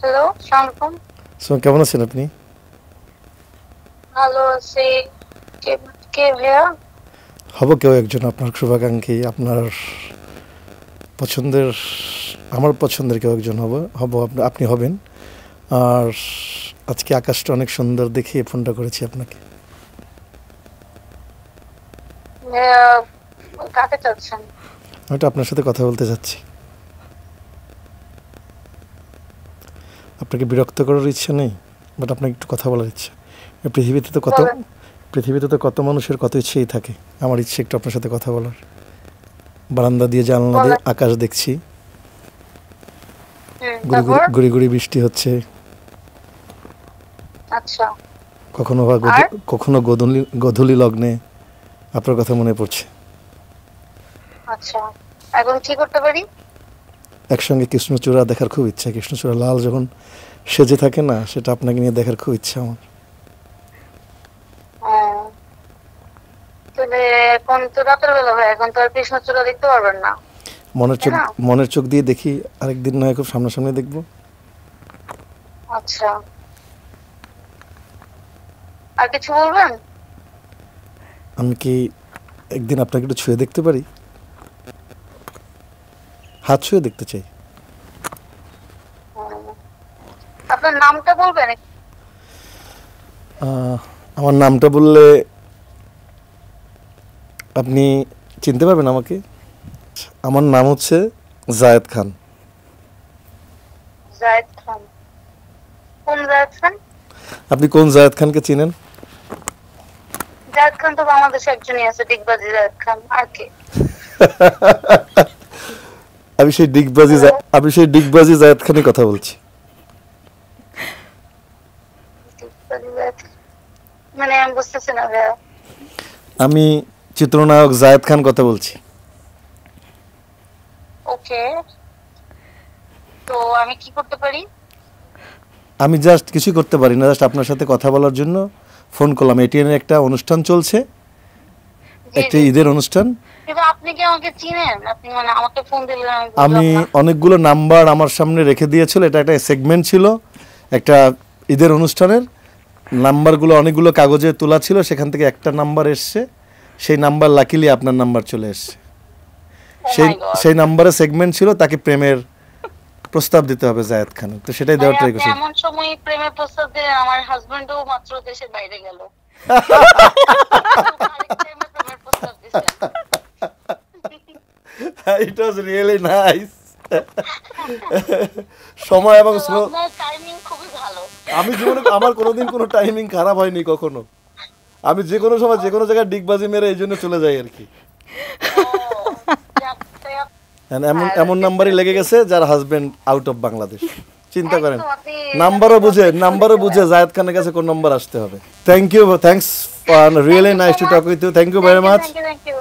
Hello, আসসালামু আলাইকুম। কেমন আছেন আপনি? ভালো আছি। কে কে ভাইয়া? হব কেউ একজন আপনার শুভাকাঙ্ক্ষী, আপনার পছন্দের, আমার পছন্দের কেউ একজন হব আপনি হবেন। আর আজকে আকাশটা অনেক সুন্দর দেখে ফোনটা করেছি আপনাকে। ভাইয়া, কাকে চাচ্ছেন? আমি তো আপনার সাথে কথা বলতে চাচ্ছি। আপনাকে বিরক্ত করার ইচ্ছা নেই, বাট আপনাকে একটু কথা বলার ইচ্ছা। এই বলেন। পৃথিবীতে তো কত মানুষের কত ইচ্ছেই থাকে। আমার ইচ্ছে একটু আপনার সাথে কথা বলার। বারান্দা দিয়ে জানলা দিয়ে বলেন। আকাশ দেখছি, গুড়ি গুড়ি তারপর? গুড়ি গুড়ি বৃষ্টি হচ্ছে। আচ্ছা। কখনো বা আর? কখনো গোধূলি লগ্নে আপনার কথা মনে পড়ছে। আচ্ছা। এখন কি করতে পারি? একসঙ্গে কৃষ্ণচূড়া দেখার খুব ইচ্ছা। কৃষ্ণচূড়া লাল যখন সেজে থাকে না, সেটা আপনাকে নিয়ে দেখার খুব ইচ্ছা আমার। হ্যাঁ। তাহলে এখন তো রাতের বেলা ভাই, এখন তো আর কৃষ্ণচূড়া দেখতে পারবেন না, মনের তাই চোখ না? মনের চোখ দিয়ে দেখি, আরেকদিন নয় খুব সামনাসামনি দেখবো। আচ্ছা। আর কিছু বলবেন? আমি কি একদিন আপনাকে একটু ছুঁয়ে দেখতে পারি? হাত ছুঁয়ে দেখতে চাই। হুম, আপনার নামটা বলবেন? আমার নামটা বললে আপনি চিনতে পারবেন আমাকে? আমার নাম হচ্ছে জায়েদ খান। জায়েদ খান? কোন জায়েদ খান? আপনি কোন জায়েদ খানকে চিনেন? জায়েদ খান তো বাংলাদেশে একজনই আছে, ডিগবাজি জায়েদ খান। আর কে? হ্যালো? আমি সেই ডিগবাজি জায়েদ খানই কথা বলছি। ডিগবাজি জায়েদ, মানে আমি বুঝতেছি না ভাইয়া। আমি চিত্রনায়ক জায়েদ খান কথা বলছি। ওকে, তো আমি কি করতে পারি? আমি জাস্ট কিছুই করতে পারি না, জাস্ট আপনার সাথে কথা বলার জন্য ফোন করলাম। এটিএন এর একটা অনুষ্ঠান চলছে, জি একটা জি জি। ঈদের অনুষ্ঠান। কিন্তু আপনি কি আমাকে চিনেন? আপনি মানে আমাকে ফোন দিলেন, আমি আমি বুঝলাম না। অনেকগুলো নাম্বার আমার সামনে রেখে দিয়েছিল, এটা একটা সেগমেন্ট ছিল একটা ঈদের অনুষ্ঠানের। নাম্বারগুলো অনেকগুলো কাগজে তোলা ছিল, সেখান থেকে একটা নাম্বার এসছে। সেই নাম্বার লাকিলি আপনার নাম্বার চলে এসছে। ও সেই মাই গড। সেই নাম্বারে সেগমেন্ট ছিল তাকে প্রেমের প্রস্তাব দিতে হবে জায়েদ খানের, তো সেটাই ভাই দেওয়ার ট্রাই আপনি করছি। এমন সময় প্রেমের প্রস্তাব দিলেন, আমার হাজবেন্ডও মাত্র দেশের বাইরে গেল। আরেক টাইমে প্রেমের প্রস্তাব দিচ্ছেন। ইট ওয়াজ রিয়েলি নাইস। সময় এবং তো স্লো। আপনার টাইমিং খুবই ভালো। আমি জীবনে আমার কোনোদিন কোনো টাইমিং খারাপ হয়নি কখনো। আমি যে কোনো সময় যে কোনো জায়গায় ডিগবাজি মেরে এই জন্য চলে যাই আর কি। ও, যাক, তাই And এমন আর এমন নাম্বারই লেগে definitely গেছে যার হাজবেন্ড আউট অফ বাংলাদেশ। চিন্তা করেন, একদম আপনি নাম্বারও বুঝে জায়েদ খানের কাছে কোন নাম্বার আসতে হবে। Thanks really nice to talk with you, thank you very much. Thank you.